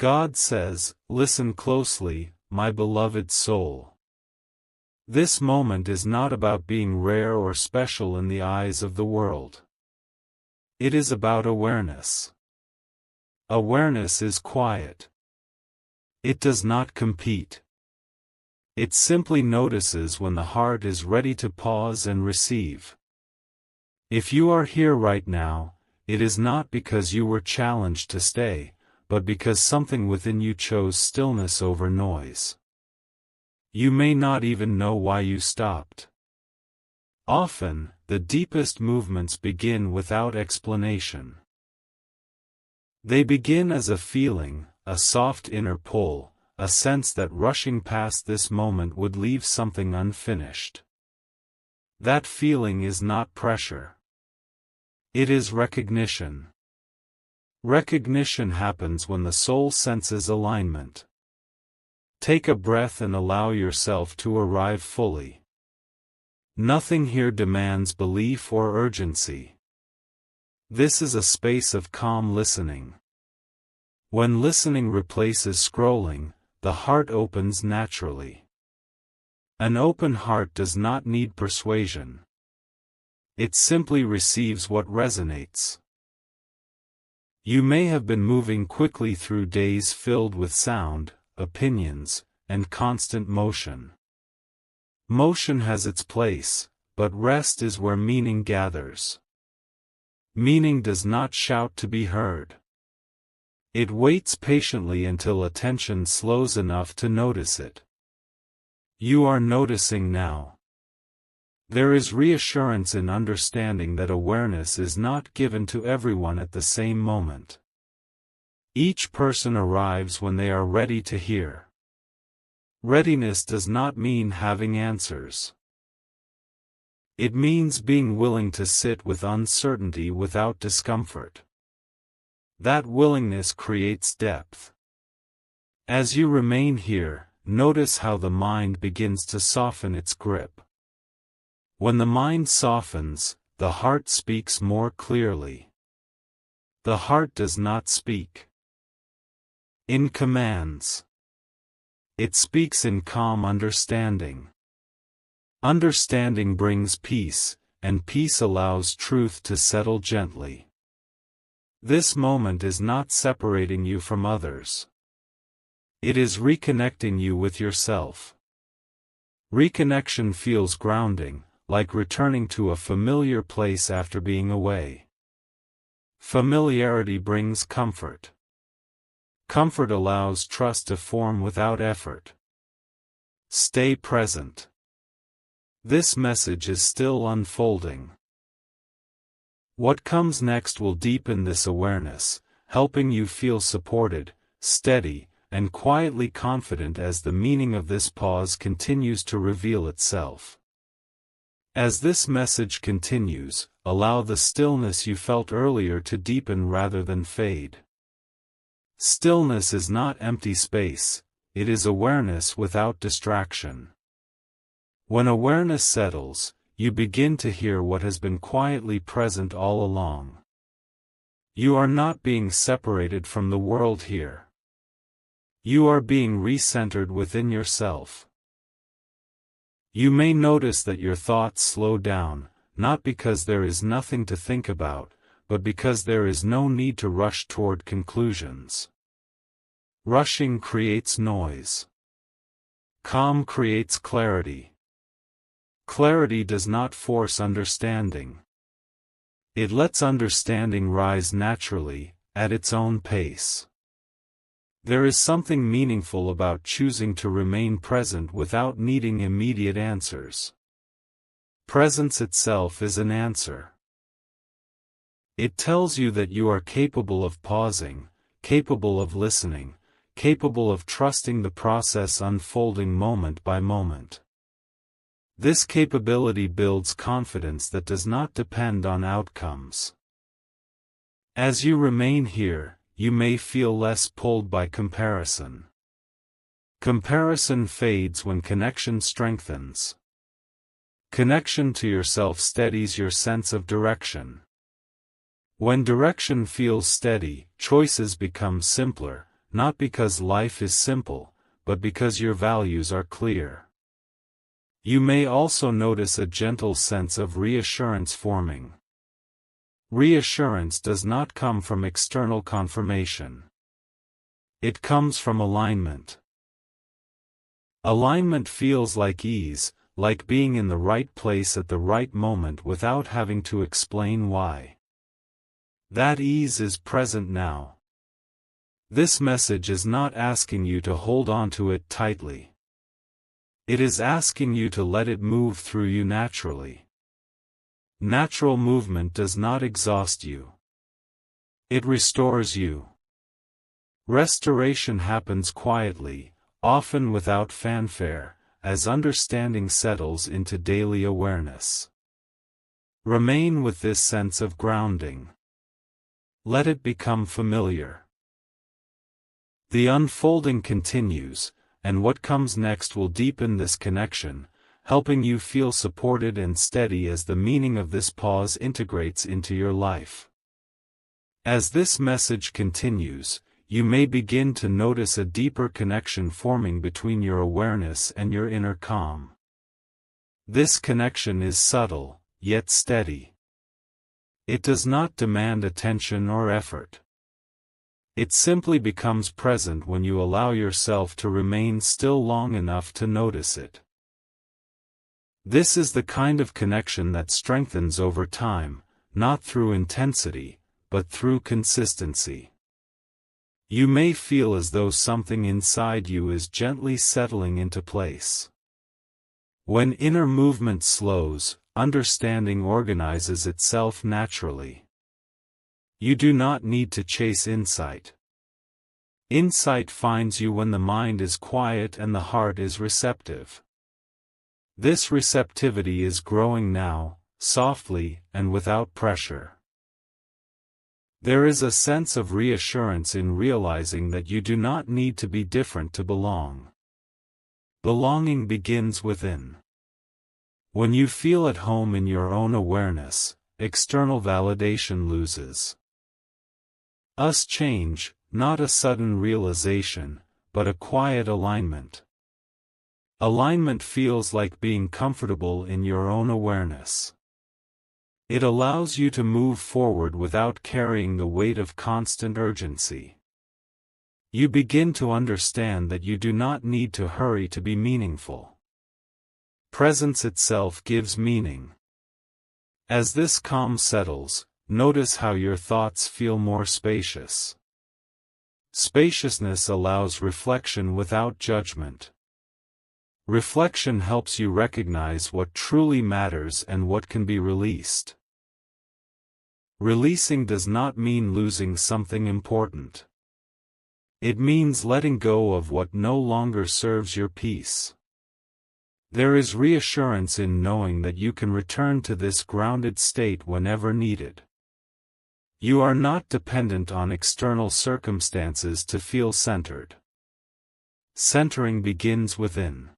God says, "Listen closely, my beloved soul." This moment is not about being rare or special in the eyes of the world. It is about awareness. Awareness is quiet. It does not compete. It simply notices when the heart is ready to pause and receive. If you are here right now, it is not because you were challenged to stay, but because something within you chose stillness over noise. You may not even know why you stopped. Often, the deepest movements begin without explanation. They begin as a feeling, a soft inner pull, a sense that rushing past this moment would leave something unfinished. That feeling is not pressure. It is recognition. Recognition happens when the soul senses alignment. Take a breath and allow yourself to arrive fully. Nothing here demands belief or urgency. This is a space of calm listening. When listening replaces scrolling, the heart opens naturally. An open heart does not need persuasion. It simply receives what resonates. You may have been moving quickly through days filled with sound, opinions, and constant motion. Motion has its place, but rest is where meaning gathers. Meaning does not shout to be heard. It waits patiently until attention slows enough to notice it. You are noticing now. There is reassurance in understanding that awareness is not given to everyone at the same moment. Each person arrives when they are ready to hear. Readiness does not mean having answers. It means being willing to sit with uncertainty without discomfort. That willingness creates depth. As you remain here, notice how the mind begins to soften its grip. When the mind softens, the heart speaks more clearly. The heart does not speak in commands. It speaks in calm understanding. Understanding brings peace, and peace allows truth to settle gently. This moment is not separating you from others. It is reconnecting you with yourself. Reconnection feels grounding, like returning to a familiar place after being away. Familiarity brings comfort. Comfort allows trust to form without effort. Stay present. This message is still unfolding. What comes next will deepen this awareness, helping you feel supported, steady, and quietly confident as the meaning of this pause continues to reveal itself. As this message continues, allow the stillness you felt earlier to deepen rather than fade. Stillness is not empty space, it is awareness without distraction. When awareness settles, you begin to hear what has been quietly present all along. You are not being separated from the world here. You are being recentered within yourself. You may notice that your thoughts slow down, not because there is nothing to think about, but because there is no need to rush toward conclusions. Rushing creates noise. Calm creates clarity. Clarity does not force understanding. It lets understanding rise naturally, at its own pace. There is something meaningful about choosing to remain present without needing immediate answers. Presence itself is an answer. It tells you that you are capable of pausing, capable of listening, capable of trusting the process unfolding moment by moment. This capability builds confidence that does not depend on outcomes. As you remain here, you may feel less pulled by comparison. Comparison fades when connection strengthens. Connection to yourself steadies your sense of direction. When direction feels steady, choices become simpler, not because life is simple, but because your values are clear. You may also notice a gentle sense of reassurance forming. Reassurance does not come from external confirmation. It comes from alignment. Alignment feels like ease, like being in the right place at the right moment without having to explain why. That ease is present now. This message is not asking you to hold on to it tightly. It is asking you to let it move through you naturally. Natural movement does not exhaust you. It restores you. Restoration happens quietly, often without fanfare, as understanding settles into daily awareness. Remain with this sense of grounding. Let it become familiar. The unfolding continues, and what comes next will deepen this connection, helping you feel supported and steady as the meaning of this pause integrates into your life. As this message continues, you may begin to notice a deeper connection forming between your awareness and your inner calm. This connection is subtle, yet steady. It does not demand attention or effort. It simply becomes present when you allow yourself to remain still long enough to notice it. This is the kind of connection that strengthens over time, not through intensity, but through consistency. You may feel as though something inside you is gently settling into place. When inner movement slows, understanding organizes itself naturally. You do not need to chase insight. Insight finds you when the mind is quiet and the heart is receptive. This receptivity is growing now, softly and without pressure. There is a sense of reassurance in realizing that you do not need to be different to belong. Belonging begins within. When you feel at home in your own awareness, external validation loses. Us change, not a sudden realization, but a quiet alignment. Alignment feels like being comfortable in your own awareness. It allows you to move forward without carrying the weight of constant urgency. You begin to understand that you do not need to hurry to be meaningful. Presence itself gives meaning. As this calm settles, notice how your thoughts feel more spacious. Spaciousness allows reflection without judgment. Reflection helps you recognize what truly matters and what can be released. Releasing does not mean losing something important. It means letting go of what no longer serves your peace. There is reassurance in knowing that you can return to this grounded state whenever needed. You are not dependent on external circumstances to feel centered. Centering begins within.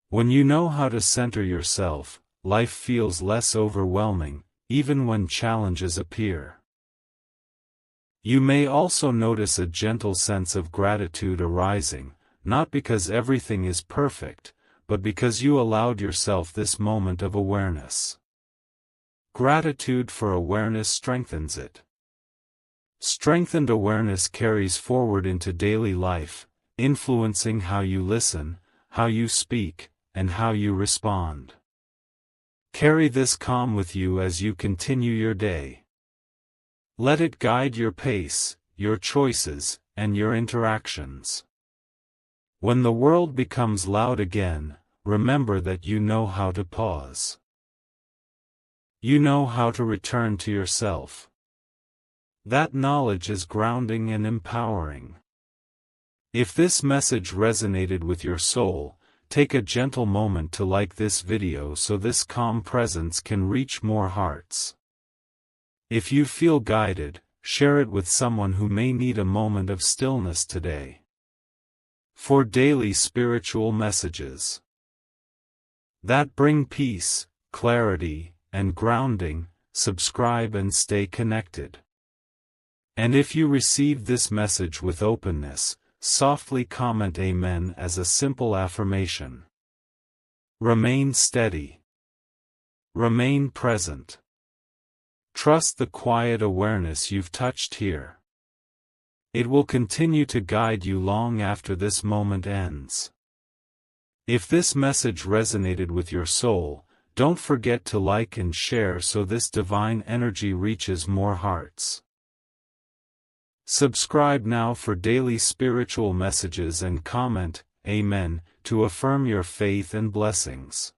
When you know how to center yourself, life feels less overwhelming, even when challenges appear. You may also notice a gentle sense of gratitude arising, not because everything is perfect, but because you allowed yourself this moment of awareness. Gratitude for awareness strengthens it. Strengthened awareness carries forward into daily life, influencing how you listen, how you speak, and how you respond. Carry this calm with you as you continue your day. Let it guide your pace, your choices, and your interactions. When the world becomes loud again, remember that you know how to pause. You know how to return to yourself. That knowledge is grounding and empowering. If this message resonated with your soul, take a gentle moment to like this video so this calm presence can reach more hearts. If you feel guided, share it with someone who may need a moment of stillness today. For daily spiritual messages that bring peace, clarity, and grounding, subscribe and stay connected. And if you received this message with openness, softly comment Amen as a simple affirmation. Remain steady. Remain present. Trust the quiet awareness you've touched here. It will continue to guide you long after this moment ends. If this message resonated with your soul, don't forget to like and share so this divine energy reaches more hearts. Subscribe now for daily spiritual messages and comment, Amen, to affirm your faith and blessings.